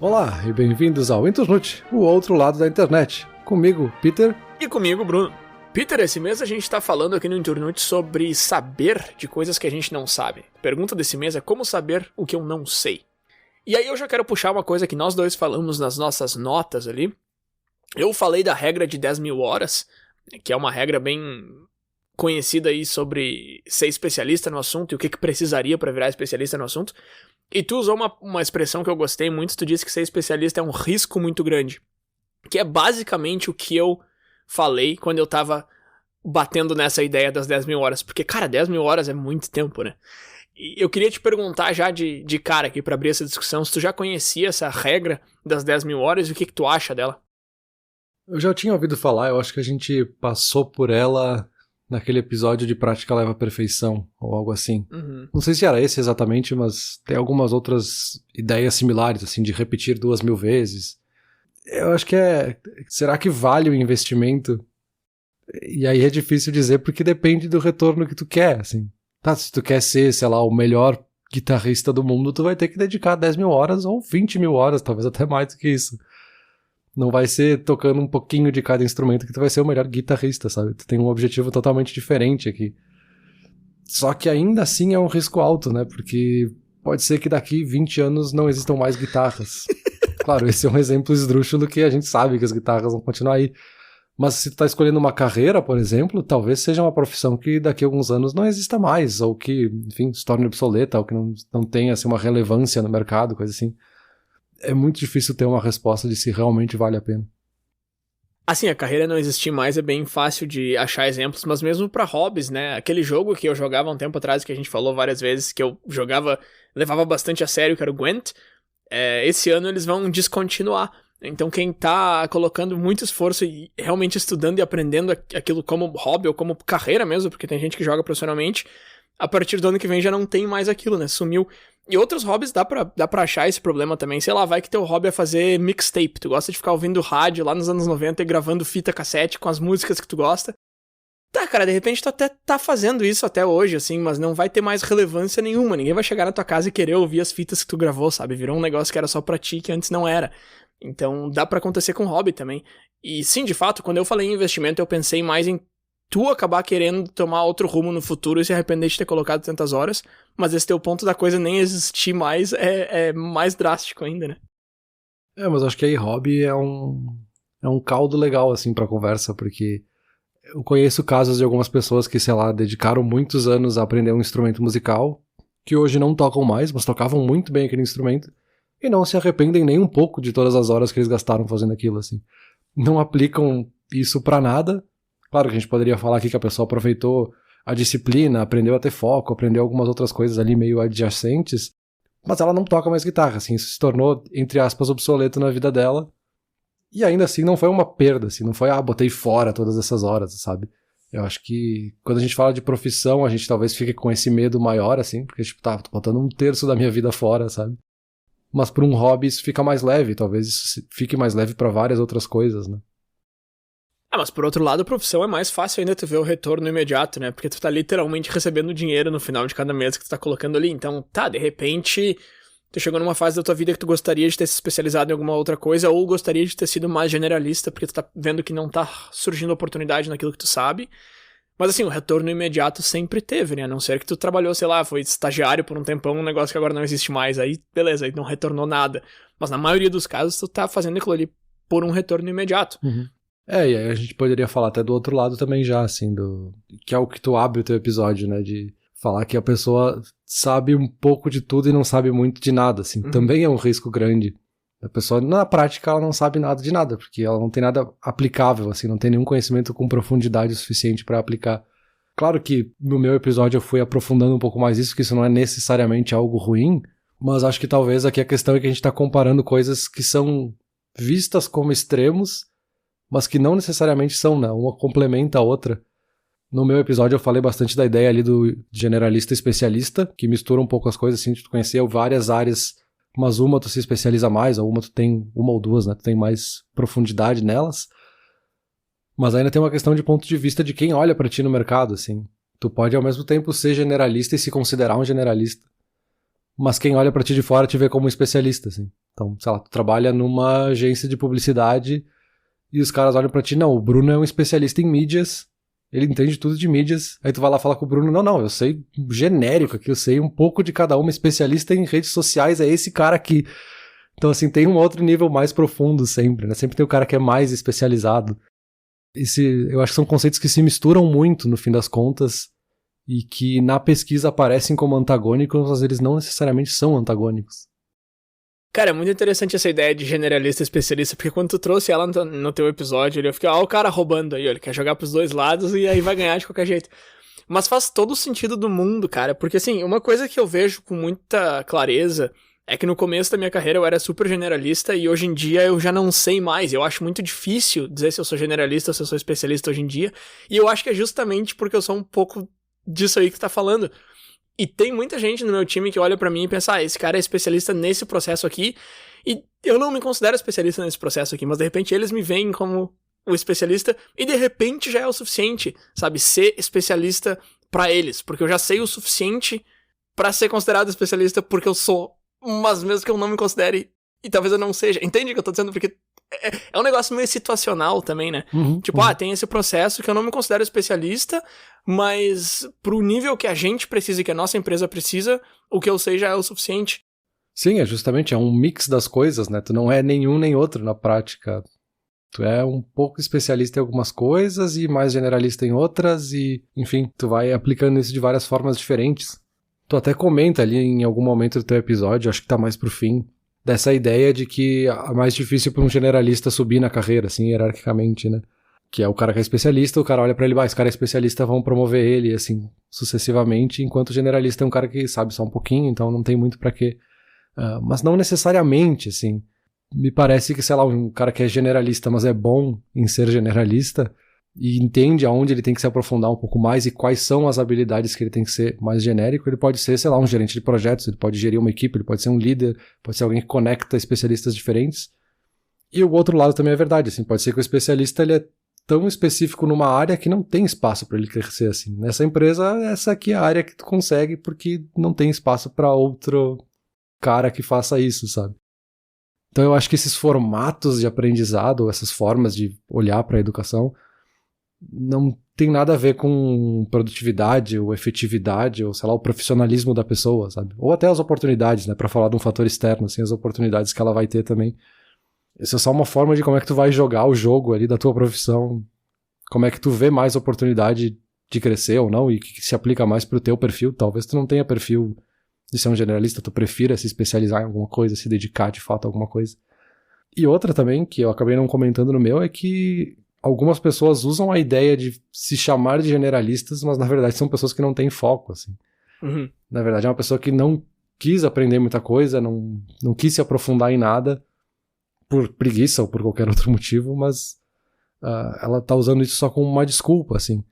Olá e bem-vindos ao Internute, o outro lado da internet. Comigo, Peter. E comigo, Bruno. Peter, esse mês a gente tá falando aqui no Internute sobre saber de coisas que a gente não sabe. A pergunta desse mês é como saber o que eu não sei. E aí eu já quero puxar uma coisa que nós dois falamos nas nossas notas ali. Eu falei da regra de 10 mil horas, que é uma regra bem conhecida aí sobre ser especialista no assunto e o que precisaria para virar especialista no assunto. E tu usou uma expressão que eu gostei muito, tu disse que ser especialista é um risco muito grande. Que é basicamente o que eu falei quando eu tava batendo nessa ideia das 10 mil horas. Porque, cara, 10 mil horas é muito tempo, né? E eu queria te perguntar já de cara aqui pra abrir essa discussão, se tu já conhecia essa regra das 10 mil horas e o que tu acha dela? Eu já tinha ouvido falar, eu acho que a gente passou por ela naquele episódio de Prática Leva à Perfeição, ou algo assim. Uhum. Não sei se era esse exatamente, mas tem algumas outras ideias similares, assim, de repetir 2.000 vezes. Eu acho que será que vale o investimento? E aí é difícil dizer, porque depende do retorno que tu quer, assim. Tá, se tu quer ser, sei lá, o melhor guitarrista do mundo, tu vai ter que dedicar 10 mil horas ou 20 mil horas, talvez até mais do que isso. Não vai ser tocando um pouquinho de cada instrumento que tu vai ser o melhor guitarrista, sabe? Tu tem um objetivo totalmente diferente aqui. Só que ainda assim é um risco alto, né? Porque pode ser que daqui 20 anos não existam mais guitarras. Claro, esse é um exemplo esdrúxulo que a gente sabe que as guitarras vão continuar aí. Mas se tu tá escolhendo uma carreira, por exemplo, talvez seja uma profissão que daqui a alguns anos não exista mais, ou que, enfim, se torne obsoleta, ou que não tenha assim, uma relevância no mercado, coisa assim. É muito difícil ter uma resposta de se realmente vale a pena. Assim, a carreira não existir mais é bem fácil de achar exemplos, mas mesmo pra hobbies, né? Aquele jogo que eu jogava um tempo atrás, que a gente falou várias vezes, que eu levava bastante a sério, que era o Gwent, esse ano eles vão descontinuar. Então quem tá colocando muito esforço e realmente estudando e aprendendo aquilo como hobby ou como carreira mesmo, porque tem gente que joga profissionalmente, a partir do ano que vem já não tem mais aquilo, né? Sumiu. E outros hobbies dá pra achar esse problema também. Sei lá, vai que teu hobby é fazer mixtape. Tu gosta de ficar ouvindo rádio lá nos anos 90 e gravando fita cassete com as músicas que tu gosta. Tá, cara, de repente tu até tá fazendo isso até hoje, assim, mas não vai ter mais relevância nenhuma. Ninguém vai chegar na tua casa e querer ouvir as fitas que tu gravou, sabe? Virou um negócio que era só pra ti, que antes não era. Então dá pra acontecer com hobby também. E sim, de fato, quando eu falei em investimento, eu pensei mais em tu acabar querendo tomar outro rumo no futuro e se arrepender de ter colocado tantas horas, mas esse teu ponto da coisa nem existir mais é mais drástico ainda, né? Mas acho que aí hobby é um caldo legal, assim, pra conversa, porque eu conheço casos de algumas pessoas que, sei lá, dedicaram muitos anos a aprender um instrumento musical, que hoje não tocam mais, mas tocavam muito bem aquele instrumento, e não se arrependem nem um pouco de todas as horas que eles gastaram fazendo aquilo, assim. Não aplicam isso pra nada. Claro que a gente poderia falar aqui que a pessoa aproveitou a disciplina, aprendeu a ter foco, aprendeu algumas outras coisas ali meio adjacentes, mas ela não toca mais guitarra, assim, isso se tornou, entre aspas, obsoleto na vida dela, e ainda assim não foi uma perda, assim, não foi, botei fora todas essas horas, sabe? Eu acho que quando a gente fala de profissão, a gente talvez fique com esse medo maior, assim, porque, tipo, tô botando 1/3 da minha vida fora, sabe? Mas por um hobby isso fica mais leve, talvez isso fique mais leve pra várias outras coisas, né? Mas por outro lado, a profissão é mais fácil ainda tu ver o retorno imediato, né? Porque tu tá literalmente recebendo dinheiro no final de cada mês que tu tá colocando ali. Então, tá, de repente, tu chegou numa fase da tua vida que tu gostaria de ter se especializado em alguma outra coisa ou gostaria de ter sido mais generalista, porque tu tá vendo que não tá surgindo oportunidade naquilo que tu sabe. Mas assim, o retorno imediato sempre teve, né? A não ser que tu trabalhou, sei lá, foi estagiário por um tempão, um negócio que agora não existe mais. Aí, beleza, aí não retornou nada. Mas na maioria dos casos, tu tá fazendo aquilo ali por um retorno imediato. Uhum. E aí a gente poderia falar até do outro lado também já, assim, que é o que tu abre o teu episódio, né, de falar que a pessoa sabe um pouco de tudo e não sabe muito de nada, assim, também é um risco grande. A pessoa, na prática, ela não sabe nada de nada, porque ela não tem nada aplicável, assim, não tem nenhum conhecimento com profundidade suficiente pra aplicar. Claro que no meu episódio eu fui aprofundando um pouco mais isso, que isso não é necessariamente algo ruim, mas acho que talvez aqui a questão é que a gente tá comparando coisas que são vistas como extremos, mas que não necessariamente são, né? Uma complementa a outra. No meu episódio eu falei bastante da ideia ali do generalista especialista, que mistura um pouco as coisas, assim, de tu conhecer várias áreas, mas uma tu se especializa mais, ou uma tu tem, uma ou duas, né? Tu tem mais profundidade nelas. Mas ainda tem uma questão de ponto de vista de quem olha pra ti no mercado, assim. Tu pode ao mesmo tempo ser generalista e se considerar um generalista, mas quem olha pra ti de fora te vê como um especialista, assim. Então, sei lá, tu trabalha numa agência de publicidade e os caras olham pra ti, não, o Bruno é um especialista em mídias, ele entende tudo de mídias, aí tu vai lá falar com o Bruno, não, eu sei genérico aqui, eu sei um pouco de cada uma, especialista em redes sociais, é esse cara aqui. Então, assim, tem um outro nível mais profundo sempre, né? Sempre tem o cara que é mais especializado. Eu acho que são conceitos que se misturam muito, no fim das contas, e que na pesquisa aparecem como antagônicos, mas eles não necessariamente são antagônicos. Cara, é muito interessante essa ideia de generalista e especialista, porque quando tu trouxe ela no teu episódio, eu fiquei, ó, o cara roubando aí, ó, ele quer jogar pros dois lados e aí vai ganhar de qualquer jeito. Mas faz todo o sentido do mundo, cara, porque assim, uma coisa que eu vejo com muita clareza é que no começo da minha carreira eu era super generalista e hoje em dia eu já não sei mais. Eu acho muito difícil dizer se eu sou generalista ou se eu sou especialista hoje em dia, e eu acho que é justamente porque eu sou um pouco disso aí que tu tá falando. E tem muita gente no meu time que olha pra mim e pensa, esse cara é especialista nesse processo aqui, e eu não me considero especialista nesse processo aqui, mas de repente eles me veem como o especialista, e de repente já é o suficiente, sabe, ser especialista pra eles, porque eu já sei o suficiente pra ser considerado especialista porque eu sou, mas mesmo que eu não me considere, e talvez eu não seja, entende o que eu tô dizendo? Porque é um negócio meio situacional também, né? Tem esse processo que eu não me considero especialista, mas pro nível que a gente precisa e que a nossa empresa precisa, o que eu sei já é o suficiente. Sim, é um mix das coisas, né? Tu não é nenhum nem outro na prática. Tu é um pouco especialista em algumas coisas e mais generalista em outras e, enfim, tu vai aplicando isso de várias formas diferentes. Tu até comenta ali em algum momento do teu episódio, acho que tá mais pro fim, dessa ideia de que é mais difícil para um generalista subir na carreira, assim, hierarquicamente, né? Que é o cara que é especialista, o cara olha pra ele, esse cara é especialista, vão promover ele, assim, sucessivamente, enquanto o generalista é um cara que sabe só um pouquinho, então não tem muito pra quê. Mas não necessariamente, assim. Me parece que, sei lá, um cara que é generalista, mas é bom em ser generalista, e entende aonde ele tem que se aprofundar um pouco mais e quais são as habilidades que ele tem que ser mais genérico, ele pode ser, sei lá, um gerente de projetos, ele pode gerir uma equipe, ele pode ser um líder, pode ser alguém que conecta especialistas diferentes. E o outro lado também é verdade, assim, pode ser que o especialista ele é tão específico numa área que não tem espaço para ele crescer, assim. Nessa empresa, essa aqui é a área que tu consegue porque não tem espaço para outro cara que faça isso, sabe? Então eu acho que esses formatos de aprendizado, essas formas de olhar para a educação, não tem nada a ver com produtividade ou efetividade ou, sei lá, o profissionalismo da pessoa, sabe? Ou até as oportunidades, né? Pra falar de um fator externo, assim, as oportunidades que ela vai ter também. Isso é só uma forma de como é que tu vai jogar o jogo ali da tua profissão, como é que tu vê mais oportunidade de crescer ou não e que se aplica mais pro teu perfil. Talvez tu não tenha perfil de ser um generalista, tu prefira se especializar em alguma coisa, se dedicar de fato a alguma coisa. E outra também, que eu acabei não comentando no meu, é que algumas pessoas usam a ideia de se chamar de generalistas, mas na verdade são pessoas que não têm foco, assim. Na verdade é uma pessoa que não quis aprender muita coisa, não quis se aprofundar em nada, por preguiça ou por qualquer outro motivo, mas ela tá usando isso só como uma desculpa, assim.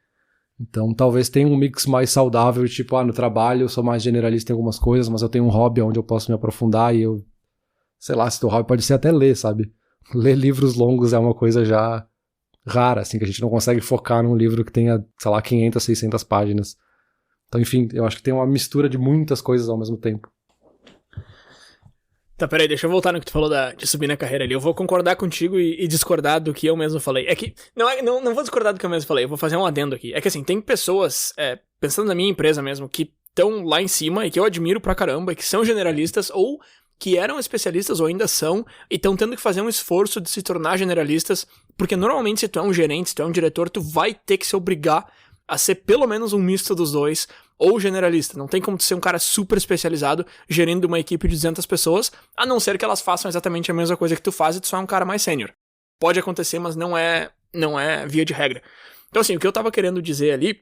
Então talvez tenha um mix mais saudável, tipo, no trabalho eu sou mais generalista em algumas coisas, mas eu tenho um hobby onde eu posso me aprofundar e eu, sei lá, se teu hobby pode ser até ler, sabe? Ler livros longos é uma coisa já rara, assim, que a gente não consegue focar num livro que tenha, sei lá, 500, 600 páginas. Então, enfim, eu acho que tem uma mistura de muitas coisas ao mesmo tempo. Tá, peraí, deixa eu voltar no que tu falou de subir na carreira ali. Eu vou concordar contigo e discordar do que eu mesmo falei. É que, não vou discordar do que eu mesmo falei, eu vou fazer um adendo aqui. É que assim, tem pessoas, pensando na minha empresa mesmo, que estão lá em cima e que eu admiro pra caramba, e que são generalistas ou que eram especialistas ou ainda são, e estão tendo que fazer um esforço de se tornar generalistas, porque normalmente se tu é um gerente, se tu é um diretor, tu vai ter que se obrigar a ser pelo menos um misto dos dois, ou generalista. Não tem como tu ser um cara super especializado gerindo uma equipe de 200 pessoas, a não ser que elas façam exatamente a mesma coisa que tu faz e tu só é um cara mais sênior. Pode acontecer, mas não é via de regra. Então assim, o que eu tava querendo dizer ali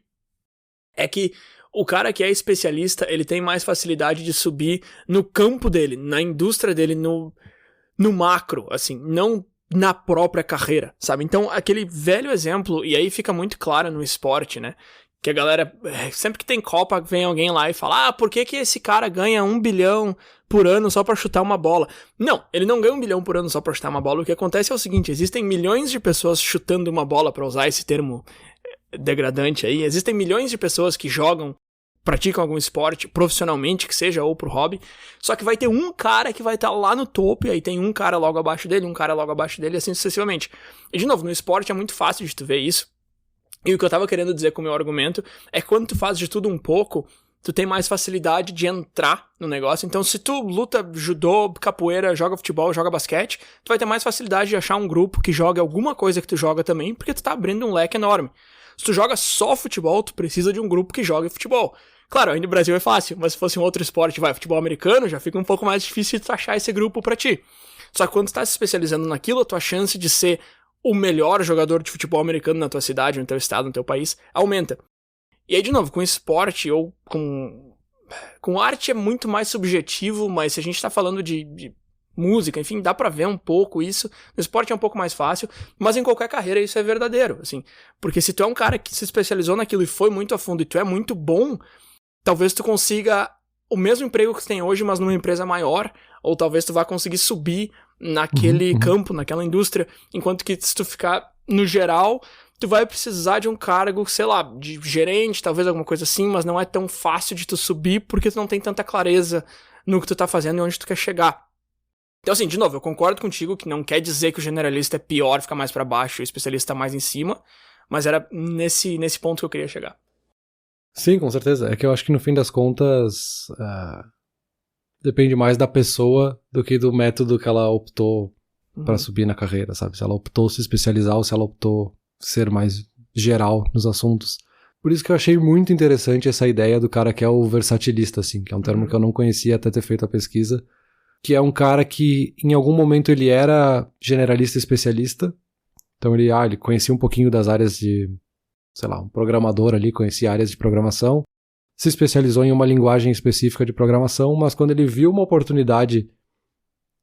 é que o cara que é especialista, ele tem mais facilidade de subir no campo dele, na indústria dele, no macro, assim, não na própria carreira, sabe? Então, aquele velho exemplo, e aí fica muito claro no esporte, né? Que a galera, sempre que tem Copa, vem alguém lá e fala, por que esse cara ganha 1 bilhão por ano só pra chutar uma bola? Não, ele não ganha 1 bilhão por ano só pra chutar uma bola. O que acontece é o seguinte, existem milhões de pessoas chutando uma bola, pra usar esse termo degradante aí, existem milhões de pessoas que jogam praticam algum esporte profissionalmente, que seja, ou pro hobby, só que vai ter um cara que vai estar lá no topo, e aí tem um cara logo abaixo dele, um cara logo abaixo dele, e assim sucessivamente. E de novo, no esporte é muito fácil de tu ver isso, e o que eu tava querendo dizer com o meu argumento é que quando tu faz de tudo um pouco, tu tem mais facilidade de entrar no negócio. Então, se tu luta judô, capoeira, joga futebol, joga basquete, tu vai ter mais facilidade de achar um grupo que joga alguma coisa que tu joga também, porque tu tá abrindo um leque enorme. Se tu joga só futebol, tu precisa de um grupo que jogue futebol. Claro, aí no Brasil é fácil, mas se fosse um outro esporte, futebol americano, já fica um pouco mais difícil de tu achar esse grupo pra ti. Só que quando tu tá se especializando naquilo, a tua chance de ser o melhor jogador de futebol americano na tua cidade, no teu estado, no teu país, aumenta. E aí, de novo, com esporte ou com arte é muito mais subjetivo, mas se a gente tá falando de música, enfim, dá pra ver um pouco isso. No esporte é um pouco mais fácil, mas em qualquer carreira isso é verdadeiro, assim. Porque se tu é um cara que se especializou naquilo e foi muito a fundo e tu é muito bom, talvez tu consiga o mesmo emprego que tu tem hoje, mas numa empresa maior, ou talvez tu vá conseguir subir naquele campo, naquela indústria, enquanto que se tu ficar no geral, tu vai precisar de um cargo, sei lá, de gerente, talvez alguma coisa assim, mas não é tão fácil de tu subir porque tu não tem tanta clareza no que tu tá fazendo e onde tu quer chegar. Então assim, de novo, eu concordo contigo que não quer dizer que o generalista é pior, fica mais pra baixo, o especialista mais em cima, mas era nesse ponto que eu queria chegar. Sim, com certeza. É que eu acho que no fim das contas depende mais da pessoa do que do método que ela optou pra subir na carreira, sabe? Se ela optou se especializar ou se ela optou ser mais geral nos assuntos. Por isso que eu achei muito interessante essa ideia do cara que é o versatilista, assim, que é um termo que eu não conhecia até ter feito a pesquisa, que é um cara que em algum momento ele era generalista especialista, então ele conhecia um pouquinho das áreas de, sei lá, um programador ali, conhecia áreas de programação, se especializou em uma linguagem específica de programação, mas quando ele viu uma oportunidade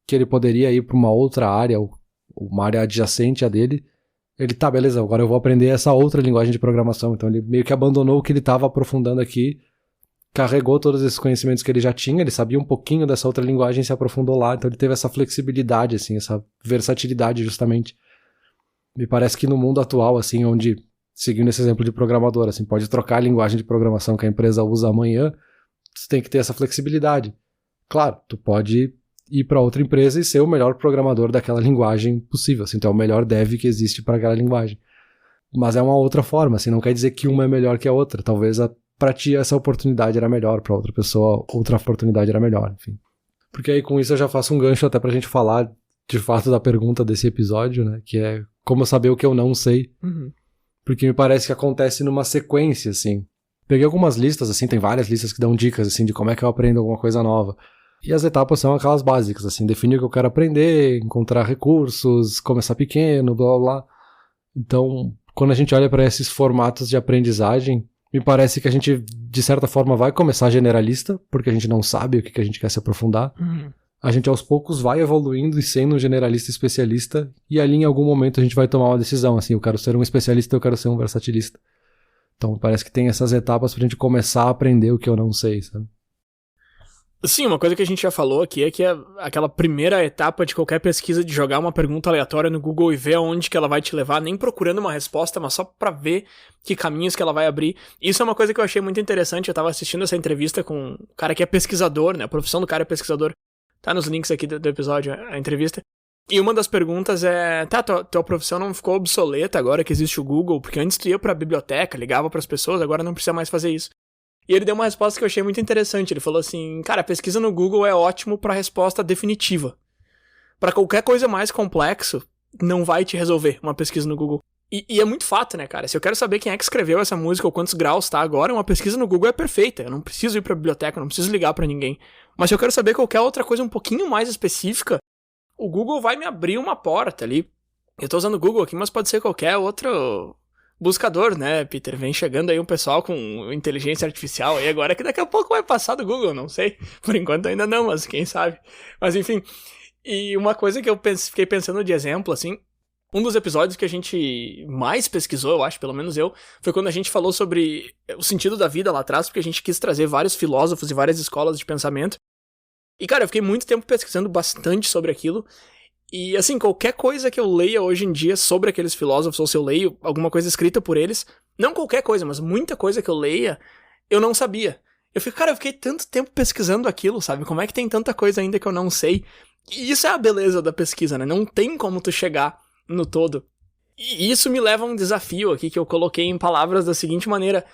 que ele poderia ir para uma outra área, ou uma área adjacente a dele, ele, tá, beleza, agora eu vou aprender essa outra linguagem de programação. Então ele meio que abandonou o que ele estava aprofundando aqui, carregou todos esses conhecimentos que ele já tinha, ele sabia um pouquinho dessa outra linguagem e se aprofundou lá. Então ele teve essa flexibilidade, assim, essa versatilidade justamente. Me parece que no mundo atual, assim, onde, seguindo esse exemplo de programador, assim, pode trocar a linguagem de programação que a empresa usa amanhã, você tem que ter essa flexibilidade. Claro, tu pode ir para outra empresa e ser o melhor programador daquela linguagem possível, assim, então é o melhor dev que existe para aquela linguagem. Mas é uma outra forma, assim, não quer dizer que uma é melhor que a outra, talvez para ti essa oportunidade era melhor, para outra pessoa outra oportunidade era melhor, enfim. Porque aí com isso eu já faço um gancho até pra gente falar de fato da pergunta desse episódio, né, que é como saber o que eu não sei, porque me parece que acontece numa sequência, assim. Peguei algumas listas, assim, tem várias listas que dão dicas, assim, de como é que eu aprendo alguma coisa nova. E as etapas são aquelas básicas, assim, definir o que eu quero aprender, encontrar recursos, começar pequeno, blá blá blá. Então, quando a gente olha para esses formatos de aprendizagem, me parece que a gente, de certa forma, vai começar generalista, porque a gente não sabe o que a gente quer se aprofundar. A gente, aos poucos, vai evoluindo e sendo um generalista especialista, e ali, em algum momento, a gente vai tomar uma decisão, assim, eu quero ser um especialista, eu quero ser um versatilista. Então, parece que tem essas etapas pra gente começar a aprender o que eu não sei, sabe? Sim, uma coisa que a gente já falou aqui é que aquela primeira etapa de qualquer pesquisa de jogar uma pergunta aleatória no Google e ver aonde que ela vai te levar, nem procurando uma resposta, mas só pra ver que caminhos que ela vai abrir. Isso é uma coisa que eu achei muito interessante. Eu tava assistindo essa entrevista com um cara que é pesquisador, né? A profissão do cara é pesquisador. Tá nos links aqui do episódio, a entrevista. E uma das perguntas é, tua profissão não ficou obsoleta agora que existe o Google? Porque antes tu ia pra biblioteca, ligava pras pessoas, agora não precisa mais fazer isso. E ele deu uma resposta que eu achei muito interessante. Ele falou assim, cara, a pesquisa no Google é ótimo pra resposta definitiva. Pra qualquer coisa mais complexo, não vai te resolver uma pesquisa no Google. E é muito fato, né, cara? Se eu quero saber quem é que escreveu essa música ou quantos graus tá agora, uma pesquisa no Google é perfeita. Eu não preciso ir pra biblioteca, eu não preciso ligar pra ninguém. Mas se eu quero saber qualquer outra coisa um pouquinho mais específica, o Google vai me abrir uma porta ali. Eu tô usando o Google aqui, mas pode ser qualquer outro buscador, né, Peter? Vem chegando aí um pessoal com inteligência artificial aí agora, que daqui a pouco vai passar do Google, não sei. Por enquanto ainda não, mas quem sabe. Mas enfim, e uma coisa que eu fiquei pensando de exemplo, assim, um dos episódios que a gente mais pesquisou, eu acho, pelo menos eu, foi quando a gente falou sobre o sentido da vida lá atrás, porque a gente quis trazer vários filósofos e várias escolas de pensamento. E, cara, eu fiquei muito tempo pesquisando bastante sobre aquilo. E, assim, qualquer coisa que eu leia hoje em dia sobre aqueles filósofos, ou se eu leio alguma coisa escrita por eles, não qualquer coisa, mas muita coisa que eu leia, eu não sabia. Eu fico, cara, eu fiquei tanto tempo pesquisando aquilo, sabe? Como é que tem tanta coisa ainda que eu não sei? E isso é a beleza da pesquisa, né? Não tem como tu chegar no todo. E isso me leva a um desafio aqui que eu coloquei em palavras da seguinte maneira.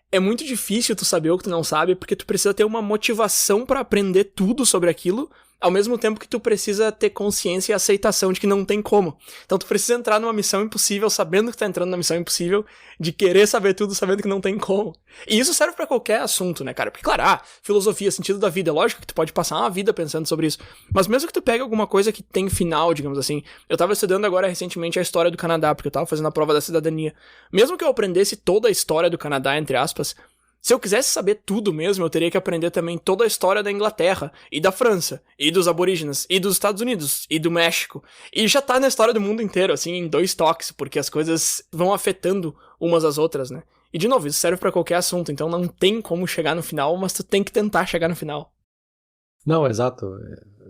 É muito difícil tu saber o que tu não sabe, porque tu precisa ter uma motivação pra aprender tudo sobre aquilo, ao mesmo tempo que tu precisa ter consciência e aceitação de que não tem como. Então tu precisa entrar numa missão impossível, sabendo que tá entrando na missão impossível, de querer saber tudo, sabendo que não tem como. E isso serve pra qualquer assunto, né, cara? Porque, claro, filosofia, sentido da vida, é lógico que tu pode passar uma vida pensando sobre isso, mas mesmo que tu pegue alguma coisa que tem final, digamos assim, eu tava estudando agora recentemente a história do Canadá, porque eu tava fazendo a prova da cidadania. Mesmo que eu aprendesse toda a história do Canadá, entre aspas, se eu quisesse saber tudo mesmo, eu teria que aprender também toda a história da Inglaterra, e da França, e dos aborígenes, e dos Estados Unidos, e do México. E já tá na história do mundo inteiro, assim, em 2 toques, porque as coisas vão afetando umas às outras, né? E de novo, isso serve pra qualquer assunto, então não tem como chegar no final, mas tu tem que tentar chegar no final. Não, exato.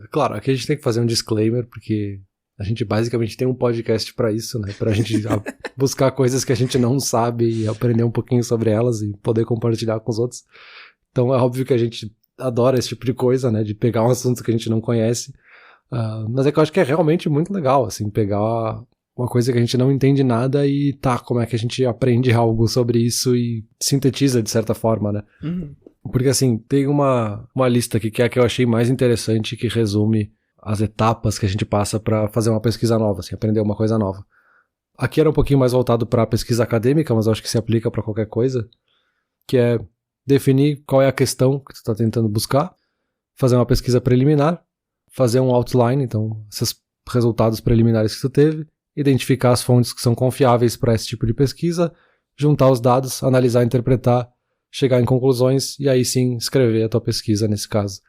Claro, aqui a gente tem que fazer um disclaimer, porque a gente basicamente tem um podcast pra isso, né? Pra gente buscar coisas que a gente não sabe e aprender um pouquinho sobre elas e poder compartilhar com os outros. Então é óbvio que a gente adora esse tipo de coisa, né? De pegar um assunto que a gente não conhece. Mas é que eu acho que é realmente muito legal, assim, pegar uma coisa que a gente não entende nada e como é que a gente aprende algo sobre isso e sintetiza de certa forma, né? Porque assim, tem uma lista aqui que é a que eu achei mais interessante, que resume as etapas que a gente passa para fazer uma pesquisa nova, assim, aprender uma coisa nova. Aqui era um pouquinho mais voltado para pesquisa acadêmica, mas eu acho que se aplica para qualquer coisa, que é definir qual é a questão que tu está tentando buscar, fazer uma pesquisa preliminar, fazer um outline, então esses resultados preliminares que tu teve, identificar as fontes que são confiáveis para esse tipo de pesquisa, juntar os dados, analisar, interpretar, chegar em conclusões e aí sim escrever a tua pesquisa nesse caso.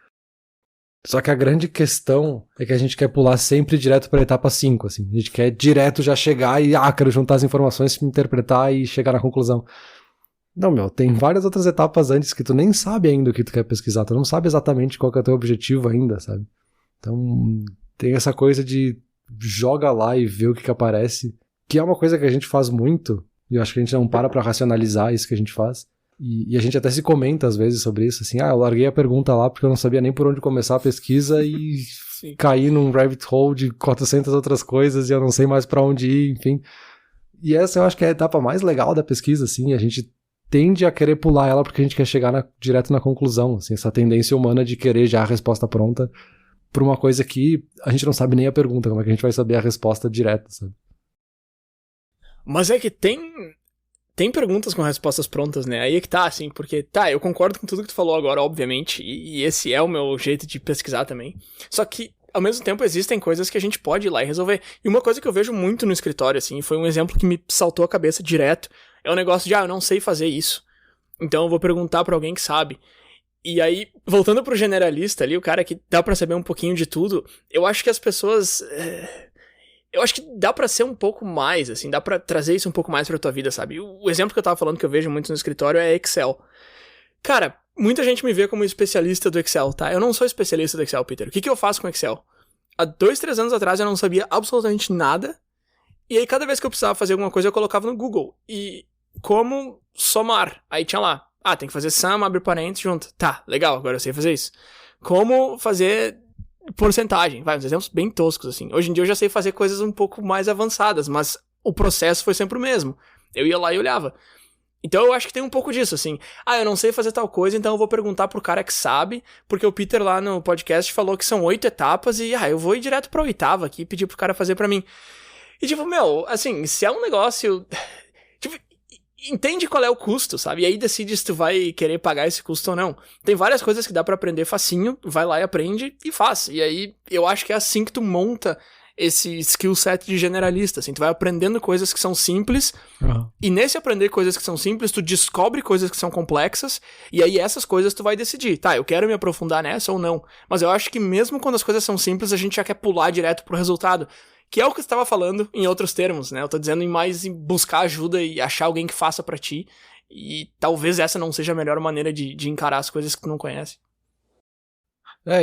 Só que a grande questão é que a gente quer pular sempre direto para a etapa 5, assim. A gente quer direto já chegar e, quero juntar as informações, interpretar e chegar na conclusão. Não, tem várias outras etapas antes que tu nem sabe ainda o que tu quer pesquisar, tu não sabe exatamente qual que é o teu objetivo ainda, sabe? Então, tem essa coisa de joga lá e vê o que aparece, que é uma coisa que a gente faz muito, e eu acho que a gente não para racionalizar isso que a gente faz. E a gente até se comenta às vezes sobre isso, assim, eu larguei a pergunta lá porque eu não sabia nem por onde começar a pesquisa e caí num rabbit hole de 400 outras coisas e eu não sei mais pra onde ir, enfim. E essa eu acho que é a etapa mais legal da pesquisa, assim, a gente tende a querer pular ela porque a gente quer chegar direto na conclusão, assim, essa tendência humana de querer já a resposta pronta pra uma coisa que a gente não sabe nem a pergunta, como é que a gente vai saber a resposta direta, sabe? Mas é que tem perguntas com respostas prontas, né? Aí é que tá, assim, porque, eu concordo com tudo que tu falou agora, obviamente, e esse é o meu jeito de pesquisar também. Só que, ao mesmo tempo, existem coisas que a gente pode ir lá e resolver. E uma coisa que eu vejo muito no escritório, assim, foi um exemplo que me saltou a cabeça direto, é o negócio de, eu não sei fazer isso. Então eu vou perguntar pra alguém que sabe. E aí, voltando pro generalista ali, o cara que dá pra saber um pouquinho de tudo, eu acho que as pessoas... Eu acho que dá pra ser um pouco mais, assim, dá pra trazer isso um pouco mais pra tua vida, sabe? O exemplo que eu tava falando que eu vejo muito no escritório é Excel. Cara, muita gente me vê como especialista do Excel, tá? Eu não sou especialista do Excel, Peter. O que eu faço com Excel? Há 2, 3 anos atrás eu não sabia absolutamente nada, e aí cada vez que eu precisava fazer alguma coisa eu colocava no Google. E como somar? Aí tinha lá, tem que fazer sum, abre parênteses, junta. Tá, legal, agora eu sei fazer isso. Como fazer... porcentagem, uns exemplos bem toscos, assim. Hoje em dia eu já sei fazer coisas um pouco mais avançadas, mas o processo foi sempre o mesmo. Eu ia lá e olhava. Então eu acho que tem um pouco disso, assim. Eu não sei fazer tal coisa, então eu vou perguntar pro cara que sabe, porque o Peter lá no podcast falou que são 8 etapas e, eu vou ir direto pra 8ª aqui e pedir pro cara fazer pra mim. E tipo, assim, se é um negócio... Tipo, entende qual é o custo, sabe? E aí decide se tu vai querer pagar esse custo ou não. Tem várias coisas que dá pra aprender facinho, vai lá e aprende e faz. E aí eu acho que é assim que tu monta esse skill set de generalista, assim, tu vai aprendendo coisas que são simples, e nesse aprender coisas que são simples, tu descobre coisas que são complexas, e aí essas coisas tu vai decidir, eu quero me aprofundar nessa ou não. Mas eu acho que mesmo quando as coisas são simples, a gente já quer pular direto pro resultado. Que é o que você estava falando em outros termos, né? Eu tô dizendo em buscar ajuda e achar alguém que faça pra ti. E talvez essa não seja a melhor maneira de encarar as coisas que tu não conhece.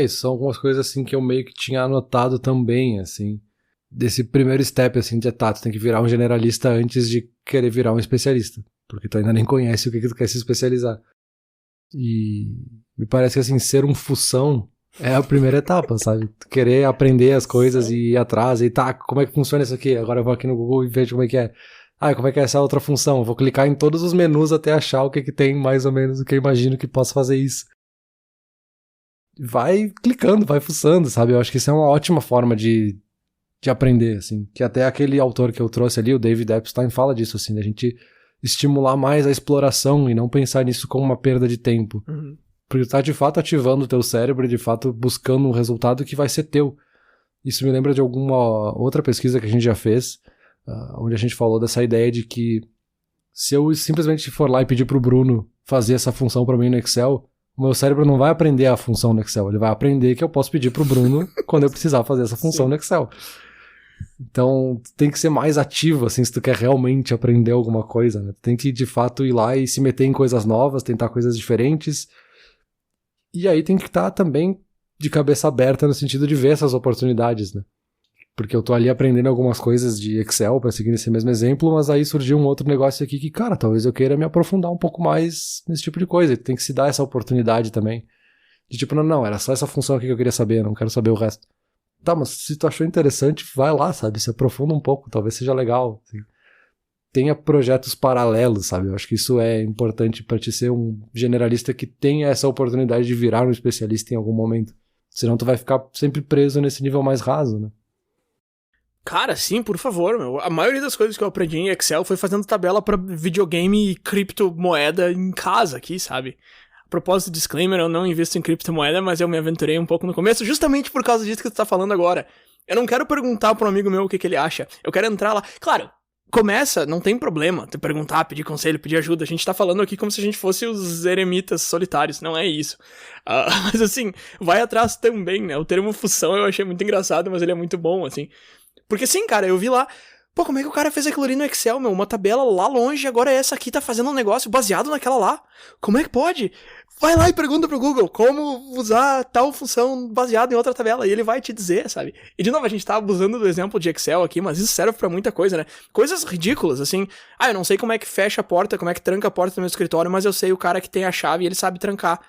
Isso são algumas coisas assim que eu meio que tinha anotado também, assim. Desse primeiro step, assim, de tu tem que virar um generalista antes de querer virar um especialista. Porque tu ainda nem conhece o que tu quer se especializar. E me parece que, assim, ser um fução é a primeira etapa, sabe? Querer aprender as coisas e ir atrás e tá, como é que funciona isso aqui? Agora eu vou aqui no Google e vejo como é que é. Ah, como é que é essa outra função? Vou clicar em todos os menus até achar o que tem mais ou menos o que eu imagino que possa fazer isso. Vai clicando, vai fuçando, sabe? Eu acho que isso é uma ótima forma de aprender, assim. Que até aquele autor que eu trouxe ali, o David Epstein, fala disso, assim, da gente estimular mais a exploração e não pensar nisso como uma perda de tempo. Uhum. Porque tu tá de fato ativando o teu cérebro e de fato buscando um resultado que vai ser teu. Isso me lembra de alguma outra pesquisa que a gente já fez, onde a gente falou dessa ideia de que se eu simplesmente for lá e pedir pro Bruno fazer essa função pra mim no Excel, o meu cérebro não vai aprender a função no Excel, ele vai aprender que eu posso pedir pro Bruno quando eu precisar fazer essa função no Excel. Então, tem que ser mais ativo, assim, se tu quer realmente aprender alguma coisa, né? Tu tem que, de fato, ir lá e se meter em coisas novas, tentar coisas diferentes. E aí tem que estar também de cabeça aberta no sentido de ver essas oportunidades, né? Porque eu tô ali aprendendo algumas coisas de Excel, pra seguir esse mesmo exemplo, mas aí surgiu um outro negócio aqui que, cara, talvez eu queira me aprofundar um pouco mais nesse tipo de coisa. E tem que se dar essa oportunidade também. De tipo, não, era só essa função aqui que eu queria saber, não quero saber o resto. Tá, mas se tu achou interessante, vai lá, sabe? Se aprofunda um pouco, talvez seja legal. Assim. Tenha projetos paralelos, sabe? Eu acho que isso é importante pra te ser um generalista que tenha essa oportunidade de virar um especialista em algum momento. Senão tu vai ficar sempre preso nesse nível mais raso, né? Cara, sim, por favor, meu. A maioria das coisas que eu aprendi em Excel foi fazendo tabela pra videogame e criptomoeda em casa aqui, sabe? A propósito, disclaimer, eu não invisto em criptomoeda, mas eu me aventurei um pouco no começo, justamente por causa disso que tu tá falando agora. Eu não quero perguntar pra um amigo meu o que ele acha. Eu quero entrar lá. Claro, começa, não tem problema tu perguntar, pedir conselho, pedir ajuda. A gente tá falando aqui como se a gente fosse os eremitas solitários, não é isso. Mas assim, vai atrás também, né? O termo função eu achei muito engraçado, mas ele é muito bom, assim. Porque sim, cara, eu vi lá, pô, como é que o cara fez aquilo ali no Excel, meu? Uma tabela lá longe, agora essa aqui tá fazendo um negócio baseado naquela lá. Como é que pode? Vai lá e pergunta pro Google como usar tal função baseada em outra tabela, e ele vai te dizer, sabe? E de novo, a gente tá abusando do exemplo de Excel aqui, mas isso serve pra muita coisa, né? Coisas ridículas, assim. Eu não sei como é que fecha a porta, como é que tranca a porta do meu escritório, mas eu sei o cara que tem a chave e ele sabe trancar.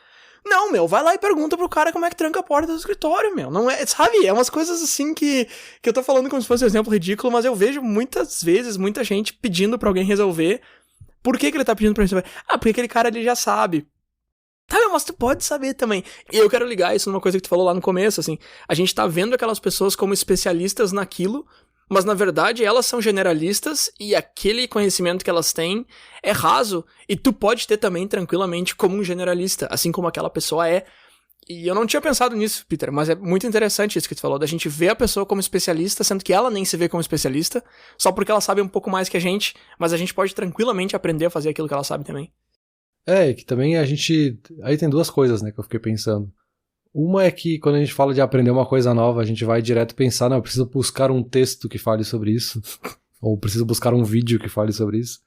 Não, meu, vai lá e pergunta pro cara como é que tranca a porta do escritório, meu. Não é, sabe? É umas coisas assim que eu tô falando como se fosse um exemplo ridículo, mas eu vejo muitas vezes muita gente pedindo pra alguém resolver. Por que ele tá pedindo pra resolver? Porque aquele cara ali já sabe. Tá, meu, mas tu pode saber também. E eu quero ligar isso numa coisa que tu falou lá no começo, assim. A gente tá vendo aquelas pessoas como especialistas naquilo, mas na verdade elas são generalistas e aquele conhecimento que elas têm é raso. E tu pode ter também tranquilamente como um generalista, assim como aquela pessoa é. E eu não tinha pensado nisso, Peter, mas é muito interessante isso que tu falou, da gente ver a pessoa como especialista, sendo que ela nem se vê como especialista, só porque ela sabe um pouco mais que a gente, mas a gente pode tranquilamente aprender a fazer aquilo que ela sabe também. É, que também a gente... Aí tem duas coisas, né, que eu fiquei pensando. Uma é que quando a gente fala de aprender uma coisa nova, a gente vai direto pensar, não, eu preciso buscar um texto que fale sobre isso, ou preciso buscar um vídeo que fale sobre isso,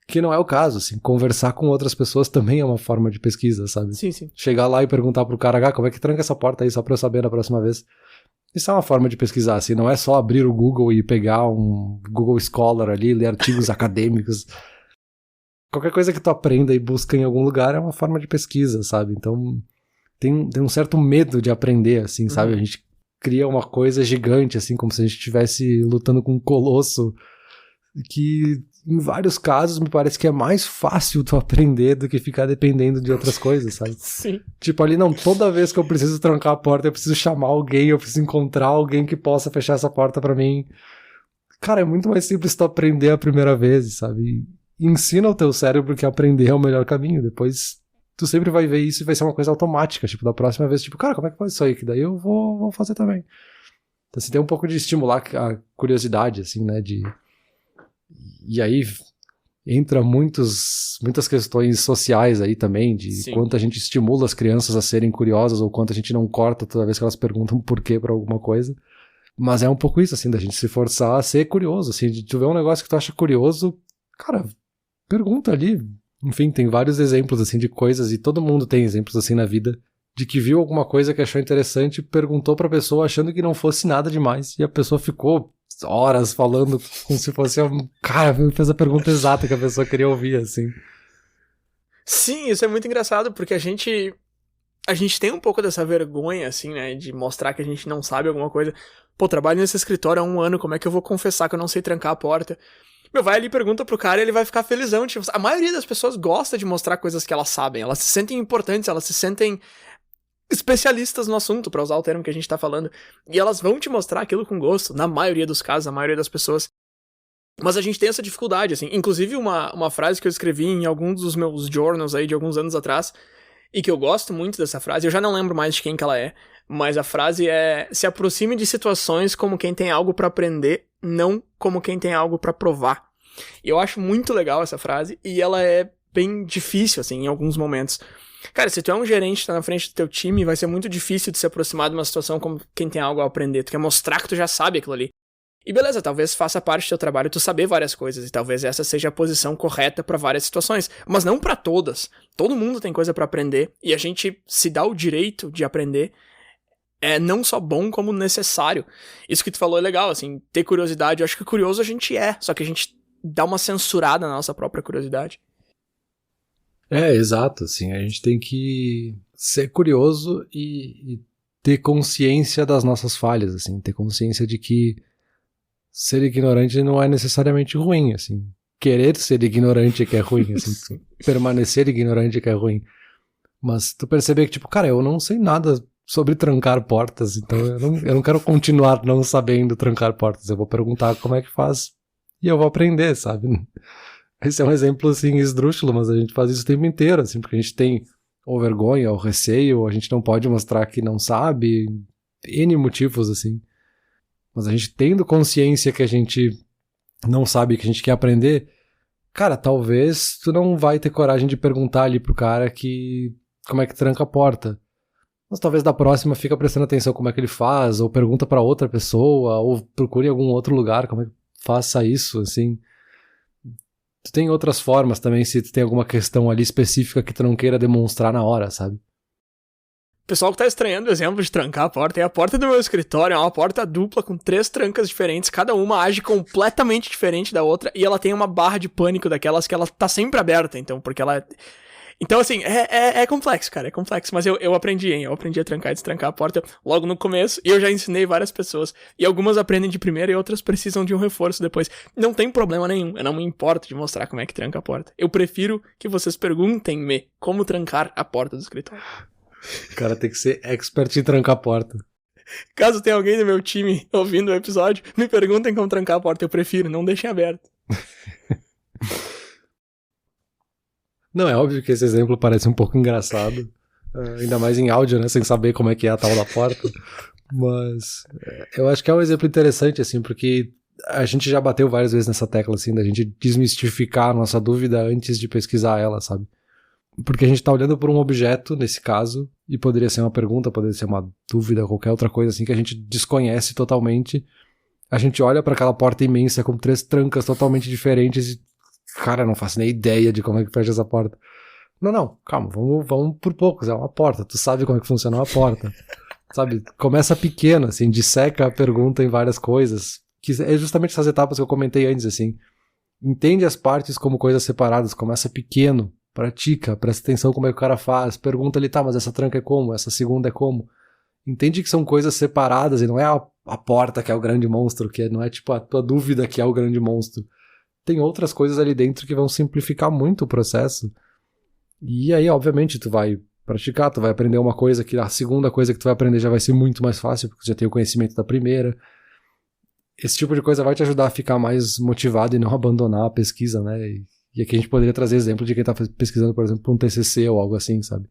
que não é o caso, assim, conversar com outras pessoas também é uma forma de pesquisa, sabe? Sim, sim. Chegar lá e perguntar pro cara, como é que tranca essa porta aí, só pra eu saber na próxima vez. Isso é uma forma de pesquisar, assim, não é só abrir o Google e pegar um Google Scholar ali, ler artigos acadêmicos. Qualquer coisa que tu aprenda e busca em algum lugar é uma forma de pesquisa, sabe? Então... Tem um certo medo de aprender, assim, sabe? A gente cria uma coisa gigante, assim, como se a gente estivesse lutando com um colosso, que em vários casos me parece que é mais fácil tu aprender do que ficar dependendo de outras coisas, sabe? Sim. Tipo ali, não, toda vez que eu preciso trancar a porta, eu preciso chamar alguém, eu preciso encontrar alguém que possa fechar essa porta pra mim. Cara, é muito mais simples tu aprender a primeira vez, sabe? E ensina o teu cérebro que aprender é o melhor caminho, depois... tu sempre vai ver isso e vai ser uma coisa automática, tipo, da próxima vez, tipo, cara, como é que faz isso aí? Que daí eu vou fazer também. Então, assim, tem um pouco de estimular a curiosidade, assim, né, e aí entra muitas questões sociais aí também, de Sim. quanto a gente estimula as crianças a serem curiosas, ou quanto a gente não corta toda vez que elas perguntam por quê pra alguma coisa. Mas é um pouco isso, assim, da gente se forçar a ser curioso, assim, de tu ver um negócio que tu acha curioso, cara, pergunta ali. Enfim, tem vários exemplos, assim, de coisas, e todo mundo tem exemplos, assim, na vida, de que viu alguma coisa que achou interessante, perguntou pra pessoa achando que não fosse nada demais, e a pessoa ficou horas falando como se fosse um cara, fez a pergunta exata que a pessoa queria ouvir, assim. Sim, isso é muito engraçado, porque a gente tem um pouco dessa vergonha, assim, né, de mostrar que a gente não sabe alguma coisa. Pô, trabalho nesse escritório há 1 ano, como é que eu vou confessar que eu não sei trancar a porta? Meu, vai ali, pergunta pro cara e ele vai ficar felizão. Tipo, a maioria das pessoas gosta de mostrar coisas que elas sabem. Elas se sentem importantes, elas se sentem especialistas no assunto, pra usar o termo que a gente tá falando. E elas vão te mostrar aquilo com gosto, na maioria dos casos, na maioria das pessoas. Mas a gente tem essa dificuldade, assim. Inclusive, uma frase que eu escrevi em alguns dos meus journals aí de alguns anos atrás, e que eu gosto muito dessa frase, eu já não lembro mais de quem que ela é, mas a frase é: se aproxime de situações como quem tem algo pra aprender, não como quem tem algo pra provar. E eu acho muito legal essa frase, e ela é bem difícil, assim, em alguns momentos. Cara, se tu é um gerente, tá na frente do teu time, vai ser muito difícil de se aproximar de uma situação como quem tem algo a aprender. Tu quer mostrar que tu já sabe aquilo ali. E beleza, talvez faça parte do teu trabalho tu saber várias coisas, e talvez essa seja a posição correta pra várias situações, mas não pra todas. Todo mundo tem coisa pra aprender, e a gente se dá o direito de aprender é não só bom, como necessário. Isso que tu falou é legal, assim, ter curiosidade. Eu acho que curioso a gente é, só que a gente dá uma censurada na nossa própria curiosidade. Exato, assim, a gente tem que ser curioso e ter consciência das nossas falhas, assim, ter consciência de que ser ignorante não é necessariamente ruim, assim. Querer ser ignorante é que é ruim, assim. Permanecer ignorante é que é ruim. Mas tu perceber que, tipo, cara, eu não sei nada sobre trancar portas, então eu não quero continuar não sabendo trancar portas. Eu vou perguntar como é que faz e eu vou aprender, sabe? Esse é um exemplo, assim, esdrúxulo, mas a gente faz isso o tempo inteiro, assim, porque a gente tem ou vergonha, ou receio, ou a gente não pode mostrar que não sabe, N motivos, assim. Mas a gente tendo consciência que a gente não sabe, que a gente quer aprender, cara, talvez tu não vai ter coragem de perguntar ali pro cara que como é que tranca a porta. Mas talvez da próxima fica prestando atenção como é que ele faz, ou pergunta pra outra pessoa, ou procure em algum outro lugar como é que faça isso, assim. Tu tem outras formas também, se tu tem alguma questão ali específica que tu não queira demonstrar na hora, sabe? O pessoal que tá estranhando o exemplo de trancar a porta, e a porta do meu escritório é uma porta dupla com 3 trancas diferentes, cada uma age completamente diferente da outra, e ela tem uma barra de pânico daquelas que ela tá sempre aberta, então, porque ela... Então, assim, é complexo, cara, é complexo, mas eu aprendi, hein, eu aprendi a trancar e destrancar a porta logo no começo, e eu já ensinei várias pessoas, e algumas aprendem de primeira e outras precisam de um reforço depois. Não tem problema nenhum, eu não me importo de mostrar como é que tranca a porta. Eu prefiro que vocês perguntem-me como trancar a porta do escritório. O cara tem que ser expert em trancar a porta. Caso tenha alguém do meu time ouvindo o episódio, me perguntem como trancar a porta, eu prefiro, não deixem aberto. Não, é óbvio que esse exemplo parece um pouco engraçado, ainda mais em áudio, né, sem saber como é que é a tal da porta, mas eu acho que é um exemplo interessante, assim, porque a gente já bateu várias vezes nessa tecla, assim, da gente desmistificar a nossa dúvida antes de pesquisar ela, sabe? Porque a gente tá olhando por um objeto, nesse caso, e poderia ser uma pergunta, poderia ser uma dúvida, qualquer outra coisa, assim, que a gente desconhece totalmente. A gente olha pra aquela porta imensa com 3 trancas totalmente diferentes e, cara, não faço nem ideia de como é que fecha essa porta. Não, calma, vamos por poucos, é uma porta, tu sabe como é que funciona uma porta. Sabe, começa pequeno, assim, disseca a pergunta em várias coisas, que é justamente essas etapas que eu comentei antes, assim. Entende as partes como coisas separadas, começa pequeno, pratica, presta atenção como é que o cara faz, pergunta ali, tá, mas essa tranca é como? Essa segunda é como? Entende que são coisas separadas e não é a porta que é o grande monstro, que não é tipo a tua dúvida que é o grande monstro. Tem outras coisas ali dentro que vão simplificar muito o processo. E aí, obviamente, tu vai praticar, tu vai aprender uma coisa que a segunda coisa que tu vai aprender já vai ser muito mais fácil, porque tu já tem o conhecimento da primeira. Esse tipo de coisa vai te ajudar a ficar mais motivado e não abandonar a pesquisa, né? E aqui a gente poderia trazer exemplo de quem tá pesquisando, por exemplo, um TCC ou algo assim, sabe?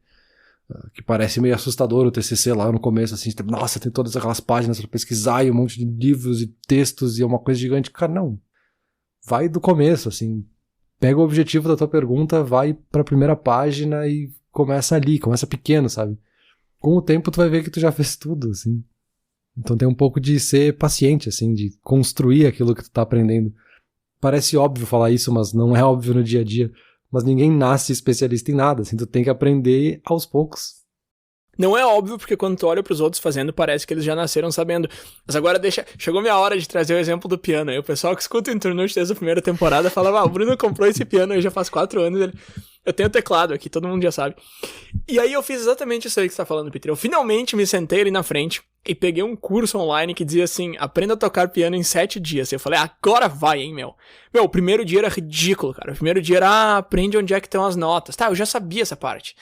Que parece meio assustador o TCC lá no começo, assim, nossa, tem todas aquelas páginas pra pesquisar e um monte de livros e textos e é uma coisa gigante. Cara, não. Vai do começo, assim. Pega o objetivo da tua pergunta, vai pra primeira página e começa ali, começa pequeno, sabe? Com o tempo tu vai ver que tu já fez tudo, assim. Então tem um pouco de ser paciente, assim, de construir aquilo que tu tá aprendendo. Parece óbvio falar isso, mas não é óbvio no dia a dia. Mas ninguém nasce especialista em nada, assim, tu tem que aprender aos poucos. Não é óbvio, porque quando tu olha pros outros fazendo, parece que eles já nasceram sabendo. Mas agora chegou minha hora de trazer o exemplo do piano. Aí o pessoal que escuta o Internute desde a primeira temporada fala, o Bruno comprou esse piano aí já faz 4 anos. Eu tenho teclado aqui, todo mundo já sabe. E aí eu fiz exatamente isso aí que você tá falando, Peter. Eu finalmente me sentei ali na frente e peguei um curso online que dizia assim, aprenda a tocar piano em 7 dias. Eu falei, agora vai, hein, meu. Meu, o primeiro dia era ridículo, cara. O primeiro dia era, aprende onde é que estão as notas. Tá, eu já sabia essa parte.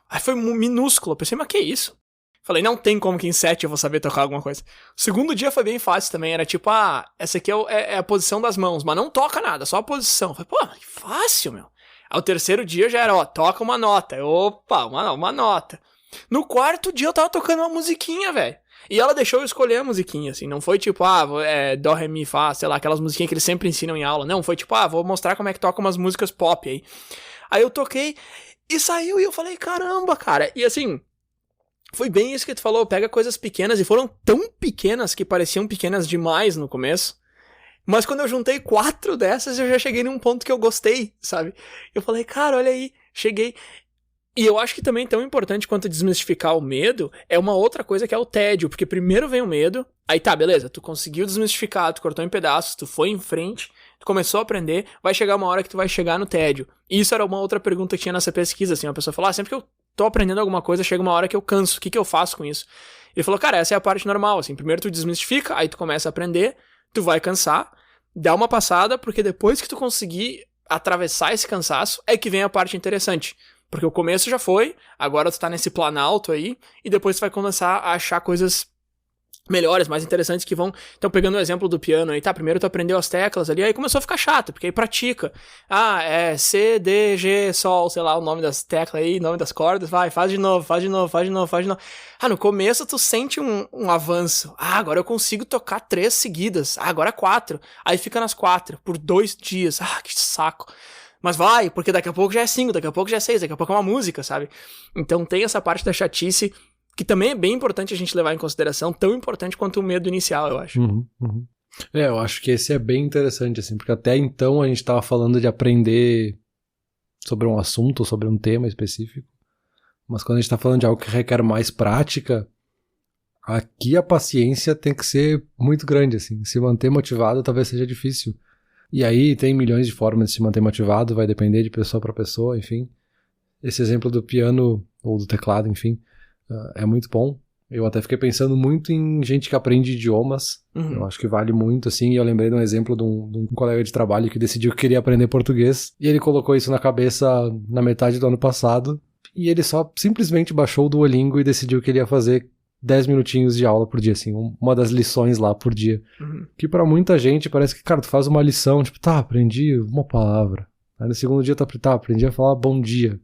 Aí foi minúsculo. Eu pensei, mas que isso? Falei, não tem como que em 7 eu vou saber tocar alguma coisa. O segundo dia foi bem fácil também. Era tipo, essa aqui é a posição das mãos, mas não toca nada, só a posição. Eu falei, pô, que fácil, meu. Aí o terceiro dia já era, toca uma nota. Opa, uma nota. No quarto dia eu tava tocando uma musiquinha, velho. E ela deixou eu escolher a musiquinha, assim. Não foi tipo, dó, ré, mi, fá, sei lá, aquelas musiquinhas que eles sempre ensinam em aula. Não, foi tipo, vou mostrar como é que toca umas músicas pop aí. Aí eu toquei e saiu e eu falei, caramba, cara. E assim, foi bem isso que tu falou. Pega coisas pequenas e foram tão pequenas que pareciam pequenas demais no começo. Mas quando eu juntei 4 dessas, eu já cheguei num ponto que eu gostei, sabe? Eu falei, cara, olha aí, cheguei. E eu acho que também tão importante quanto desmistificar o medo é uma outra coisa que é o tédio. Porque primeiro vem o medo, aí tá, beleza, tu conseguiu desmistificar, tu cortou em pedaços, tu foi em frente, tu começou a aprender, vai chegar uma hora que tu vai chegar no tédio. E isso era uma outra pergunta que tinha nessa pesquisa, assim, uma pessoa falou, sempre que eu tô aprendendo alguma coisa, chega uma hora que eu canso, o que eu faço com isso? Ele falou, cara, essa é a parte normal, assim, primeiro tu desmistifica, aí tu começa a aprender, tu vai cansar, dá uma passada, porque depois que tu conseguir atravessar esse cansaço, é que vem a parte interessante. Porque o começo já foi, agora tu tá nesse planalto aí, e depois tu vai começar a achar coisas melhores, mais interessantes que vão... Então, pegando o exemplo do piano aí, tá, primeiro tu aprendeu as teclas ali, aí começou a ficar chato, porque aí pratica. É C, D, G, Sol, sei lá, o nome das teclas aí, nome das cordas, vai, faz de novo. No começo tu sente um avanço. Agora eu consigo tocar 3 seguidas. Agora 4. Aí fica nas 4, por 2 dias. Que saco. Mas vai, porque daqui a pouco já é 5, daqui a pouco já é 6, daqui a pouco é uma música, sabe? Então tem essa parte da chatice que também é bem importante a gente levar em consideração, tão importante quanto o medo inicial, eu acho. Uhum. Eu acho que esse é bem interessante, assim, porque até então a gente tava falando de aprender sobre um assunto, sobre um tema específico, mas quando a gente tá falando de algo que requer mais prática, aqui a paciência tem que ser muito grande, assim, se manter motivado talvez seja difícil. E aí tem milhões de formas de se manter motivado, vai depender de pessoa para pessoa, enfim. Esse exemplo do piano ou do teclado, enfim, é muito bom. Eu até fiquei pensando muito em gente que aprende idiomas. Eu acho que vale muito, assim. E eu lembrei de um exemplo de um colega de trabalho que decidiu que queria aprender português. E ele colocou isso na cabeça na metade do ano passado. E ele só simplesmente baixou o Duolingo e decidiu que ele ia fazer 10 minutinhos de aula por dia, assim, uma das lições lá por dia. Que pra muita gente parece que, cara, tu faz uma lição, tipo, aprendi uma palavra. Aí no segundo dia aprendi a falar bom dia.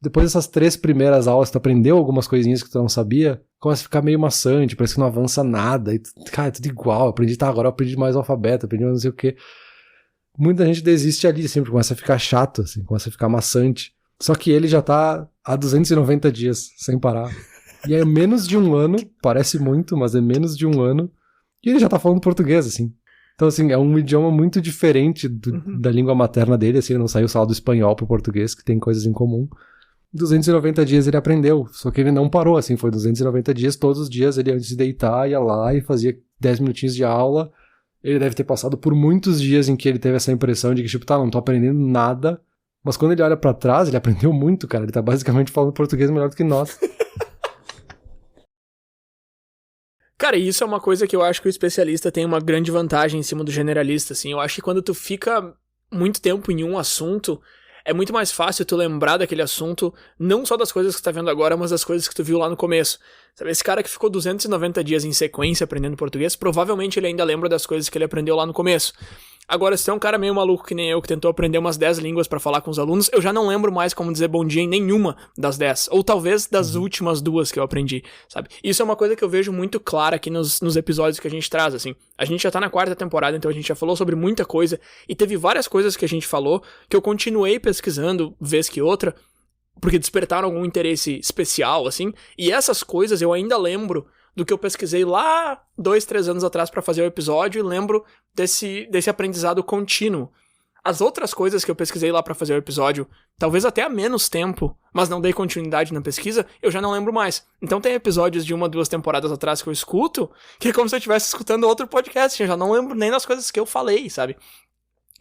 Depois dessas 3 primeiras aulas, tu aprendeu algumas coisinhas que tu não sabia, começa a ficar meio maçante, parece que não avança nada. E, cara, é tudo igual, agora eu aprendi mais alfabeto, aprendi mais não sei o quê. Muita gente desiste ali, assim, porque começa a ficar chato, assim, começa a ficar maçante. Só que ele já tá há 290 dias, sem parar. E é menos de um ano, parece muito, mas é menos de um ano, e ele já tá falando português, assim. Então, assim, é um idioma muito diferente da língua materna dele, assim, ele não saiu só do espanhol pro português, que tem coisas em comum. 290 dias ele aprendeu, só que ele não parou, assim, foi 290 dias, todos os dias ele antes de deitar ia lá e fazia 10 minutinhos de aula. Ele deve ter passado por muitos dias em que ele teve essa impressão de que, tipo, não tô aprendendo nada, mas quando ele olha pra trás, ele aprendeu muito, cara, ele tá basicamente falando português melhor do que nós. Cara, isso é uma coisa que eu acho que o especialista tem uma grande vantagem em cima do generalista, assim. Eu acho que quando tu fica muito tempo em um assunto, é muito mais fácil tu lembrar daquele assunto, não só das coisas que tu tá vendo agora, mas das coisas que tu viu lá no começo. Sabe, esse cara que ficou 290 dias em sequência aprendendo português, provavelmente ele ainda lembra das coisas que ele aprendeu lá no começo. Agora, se tu é um cara meio maluco que nem eu, que tentou aprender umas 10 línguas pra falar com os alunos, eu já não lembro mais como dizer bom dia em nenhuma das 10. Ou talvez das últimas 2 que eu aprendi, sabe? Isso é uma coisa que eu vejo muito clara aqui nos episódios que a gente traz, assim. A gente já tá na 4ª temporada, então a gente já falou sobre muita coisa, e teve várias coisas que a gente falou que eu continuei pesquisando, vez que outra, porque despertaram algum interesse especial, assim, e essas coisas eu ainda lembro do que eu pesquisei lá 2, 3 anos atrás pra fazer o episódio, e lembro desse aprendizado contínuo. As outras coisas que eu pesquisei lá pra fazer o episódio, talvez até há menos tempo, mas não dei continuidade na pesquisa, eu já não lembro mais. Então tem episódios de 1, 2 temporadas atrás que eu escuto, que é como se eu estivesse escutando outro podcast, eu já não lembro nem das coisas que eu falei, sabe?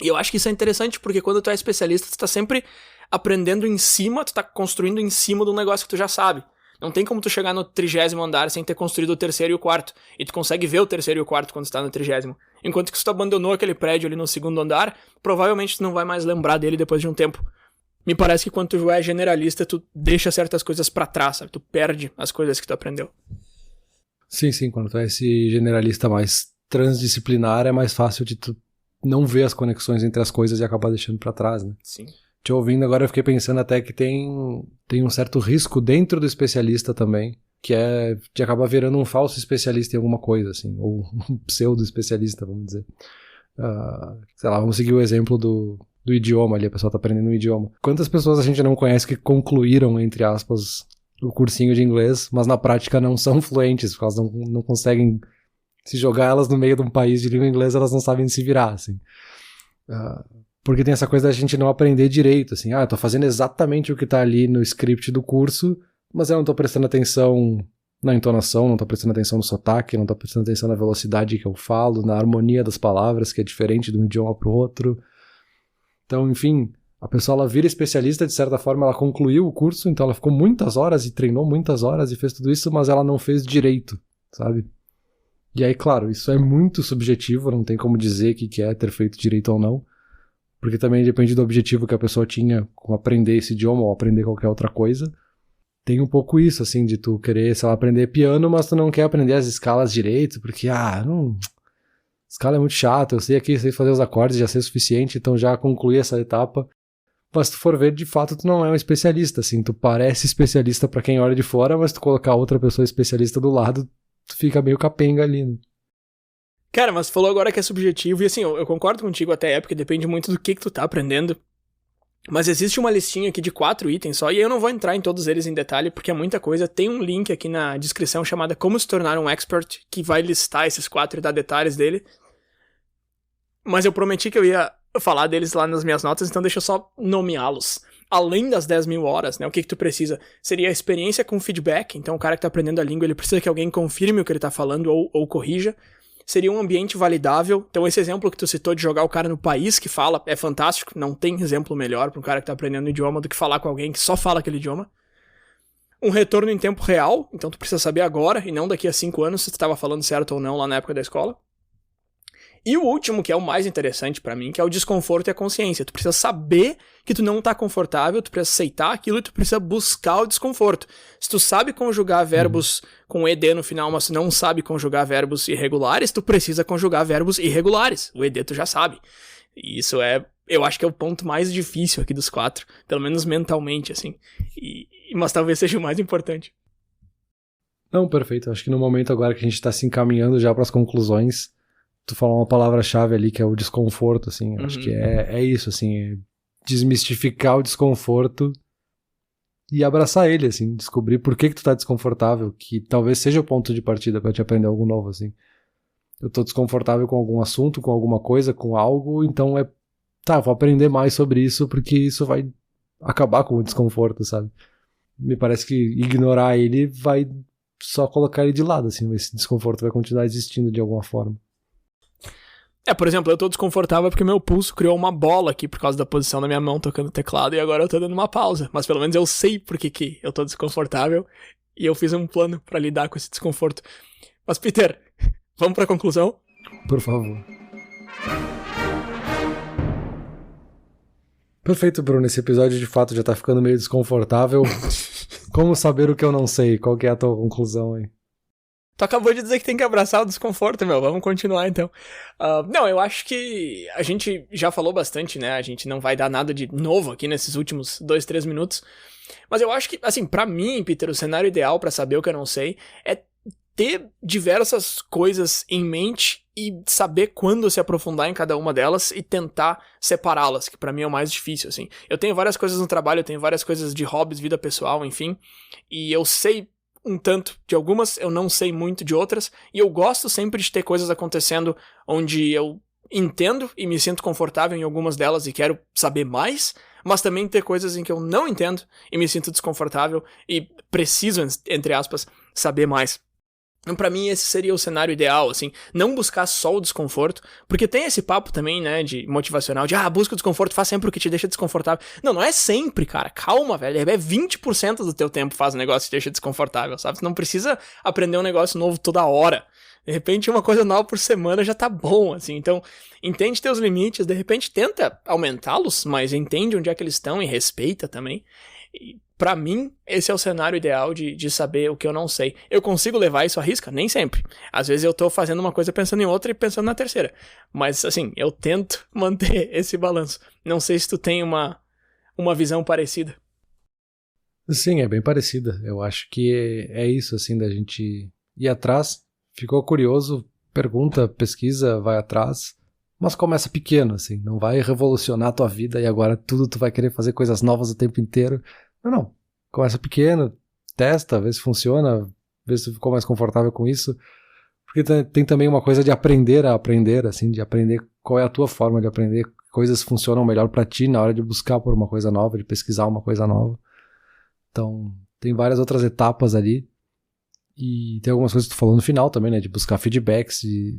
E eu acho que isso é interessante, porque quando tu é especialista, tu tá sempre aprendendo em cima, tu tá construindo em cima de um negócio que tu já sabe. Não tem como tu chegar no 30º andar sem ter construído o 3º e o 4º. E tu consegue ver o 3º e o 4º quando tu tá no 30º. Enquanto que se tu abandonou aquele prédio ali no 2º andar, provavelmente tu não vai mais lembrar dele depois de um tempo. Me parece que quando tu é generalista, tu deixa certas coisas pra trás, sabe? Tu perde as coisas que tu aprendeu. Sim, quando tu é esse generalista mais transdisciplinar, é mais fácil de tu não ver as conexões entre as coisas e acabar deixando pra trás, né? Sim. Te ouvindo agora, eu fiquei pensando até que tem um certo risco dentro do especialista também, que é de acabar virando um falso especialista em alguma coisa, assim, ou um pseudo-especialista, vamos dizer. Sei lá, vamos seguir o exemplo do idioma ali, a pessoa tá aprendendo um idioma. Quantas pessoas a gente não conhece que concluíram, entre aspas, o cursinho de inglês, mas na prática não são fluentes, porque elas não conseguem se jogar elas no meio de um país de língua inglesa, elas não sabem se virar, assim. Porque tem essa coisa da gente não aprender direito, assim, eu tô fazendo exatamente o que tá ali no script do curso, mas eu não tô prestando atenção na entonação, não tô prestando atenção no sotaque, não tô prestando atenção na velocidade que eu falo, na harmonia das palavras, que é diferente de um idioma pro outro. Então, enfim, a pessoa ela vira especialista, de certa forma ela concluiu o curso, então ela ficou muitas horas e treinou muitas horas e fez tudo isso, mas ela não fez direito, sabe? E aí, claro, isso é muito subjetivo, não tem como dizer que é ter feito direito ou não, porque também depende do objetivo que a pessoa tinha com aprender esse idioma ou aprender qualquer outra coisa. Tem um pouco isso, assim, de tu querer, sei lá, aprender piano, mas tu não quer aprender as escalas direito, porque, escala é muito chato, eu sei aqui, sei fazer os acordes, já sei o suficiente, então já concluí essa etapa. Mas se tu for ver, de fato, tu não é um especialista, assim, tu parece especialista pra quem olha de fora, mas tu colocar outra pessoa especialista do lado, tu fica meio capenga ali, né? Cara, mas tu falou agora que é subjetivo, e assim, eu concordo contigo até, porque depende muito do que tu tá aprendendo. Mas existe uma listinha aqui de 4 itens só, e eu não vou entrar em todos eles em detalhe, porque é muita coisa. Tem um link aqui na descrição chamada Como se tornar um expert, que vai listar esses 4 e dar detalhes dele. Mas eu prometi que eu ia falar deles lá nas minhas notas, então deixa eu só nomeá-los. Além das 10.000 horas, né, o que tu precisa? Seria a experiência com feedback, então o cara que tá aprendendo a língua, ele precisa que alguém confirme o que ele tá falando ou corrija. Seria um ambiente validável. Então esse exemplo que tu citou de jogar o cara no país que fala é fantástico. Não tem exemplo melhor para um cara que tá aprendendo o idioma do que falar com alguém que só fala aquele idioma. Um retorno em tempo real. Então tu precisa saber agora e não daqui a 5 anos se tu tava falando certo ou não lá na época da escola. E o último, que é o mais interessante pra mim, que é o desconforto e a consciência. Tu precisa saber que tu não tá confortável, tu precisa aceitar aquilo e tu precisa buscar o desconforto. Se tu sabe conjugar verbos com ed no final, mas tu não sabe conjugar verbos irregulares, tu precisa conjugar verbos irregulares. O ed tu já sabe. E isso eu acho que é o ponto mais difícil aqui dos 4, pelo menos mentalmente, assim. Mas talvez seja o mais importante. Não, perfeito. Acho que no momento agora que a gente tá se encaminhando já pras conclusões, tu falou uma palavra-chave ali que é o desconforto, assim, acho que é isso, assim, é desmistificar o desconforto e abraçar ele, assim, descobrir por que tu tá desconfortável, que talvez seja o ponto de partida pra te aprender algo novo, assim. Eu tô desconfortável com algum assunto, com alguma coisa, com algo, então vou aprender mais sobre isso porque isso vai acabar com o desconforto, sabe? Me parece que ignorar ele vai só colocar ele de lado, assim, esse desconforto vai continuar existindo de alguma forma. Por exemplo, eu tô desconfortável porque meu pulso criou uma bola aqui por causa da posição da minha mão tocando o teclado e agora eu tô dando uma pausa. Mas pelo menos eu sei por que eu tô desconfortável e eu fiz um plano pra lidar com esse desconforto. Mas, Peter, vamos pra conclusão? Por favor. Perfeito, Bruno. Esse episódio de fato já tá ficando meio desconfortável. Como saber o que eu não sei? Qual que é a tua conclusão aí? Tu acabou de dizer que tem que abraçar o desconforto, meu. Vamos continuar, então. Não, eu acho que a gente já falou bastante, né? A gente não vai dar nada de novo aqui nesses últimos 2, 3 minutos. Mas eu acho que, assim, pra mim, Peter, o cenário ideal pra saber o que eu não sei é ter diversas coisas em mente e saber quando se aprofundar em cada uma delas e tentar separá-las, que pra mim é o mais difícil, assim. Eu tenho várias coisas no trabalho, eu tenho várias coisas de hobbies, vida pessoal, enfim, e eu sei um tanto de algumas, eu não sei muito de outras, e eu gosto sempre de ter coisas acontecendo onde eu entendo e me sinto confortável em algumas delas e quero saber mais, mas também ter coisas em que eu não entendo e me sinto desconfortável e preciso, entre aspas, saber mais. Então, pra mim, esse seria o cenário ideal, assim, não buscar só o desconforto, porque tem esse papo também, né, de motivacional, de, busca o desconforto, faz sempre o que te deixa desconfortável. Não é sempre, cara, calma, velho, é 20% do teu tempo faz um negócio que te deixa desconfortável, sabe? Você não precisa aprender um negócio novo toda hora. De repente, uma coisa nova por semana já tá bom, assim, então, entende teus limites, de repente tenta aumentá-los, mas entende onde é que eles estão e respeita também. E, pra mim, esse é o cenário ideal de saber o que eu não sei. Eu consigo levar isso à risca? Nem sempre. Às vezes eu tô fazendo uma coisa pensando em outra e pensando na terceira. Mas, assim, eu tento manter esse balanço. Não sei se tu tem uma visão parecida. Sim, é bem parecida. Eu acho que é isso, assim, da gente ir atrás. Ficou curioso, pergunta, pesquisa, vai atrás. Mas começa pequeno, assim. Não vai revolucionar a tua vida e agora tudo tu vai querer fazer coisas novas o tempo inteiro. Não. Começa pequeno, testa, vê se funciona, vê se ficou mais confortável com isso. Porque tem também uma coisa de aprender a aprender, assim, de aprender qual é a tua forma de aprender, que coisas funcionam melhor pra ti na hora de buscar por uma coisa nova, de pesquisar uma coisa nova. Então, tem várias outras etapas ali. E tem algumas coisas que tu falou no final também, né, de buscar feedbacks, de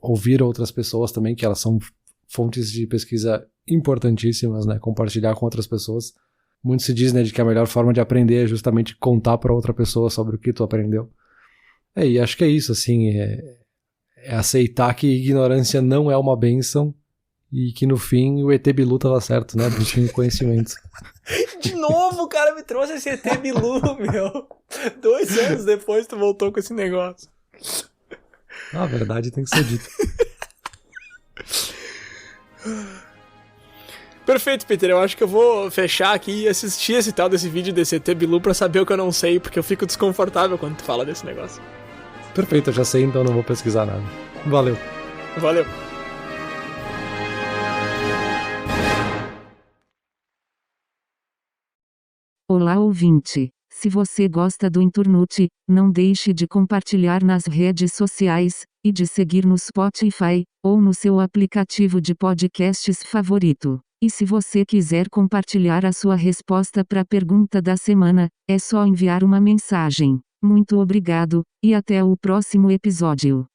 ouvir outras pessoas também, que elas são fontes de pesquisa importantíssimas, né, compartilhar com outras pessoas. Muito se diz, né, de que a melhor forma de aprender é justamente contar para outra pessoa sobre o que tu aprendeu. E acho que é isso, assim, é aceitar que ignorância não é uma bênção e que no fim o ET Bilu tava certo, né, do time conhecimento. De novo o cara me trouxe esse ET Bilu, meu. 2 anos depois tu voltou com esse negócio. A verdade tem que ser dita. Perfeito, Peter. Eu acho que eu vou fechar aqui e assistir esse tal desse vídeo desse ET Bilu pra saber o que eu não sei, porque eu fico desconfortável quando tu fala desse negócio. Perfeito, eu já sei, então não vou pesquisar nada. Valeu. Valeu. Olá, ouvinte. Se você gosta do Inturnute, não deixe de compartilhar nas redes sociais e de seguir no Spotify ou no seu aplicativo de podcasts favorito. E se você quiser compartilhar a sua resposta para a pergunta da semana, é só enviar uma mensagem. Muito obrigado, e até o próximo episódio.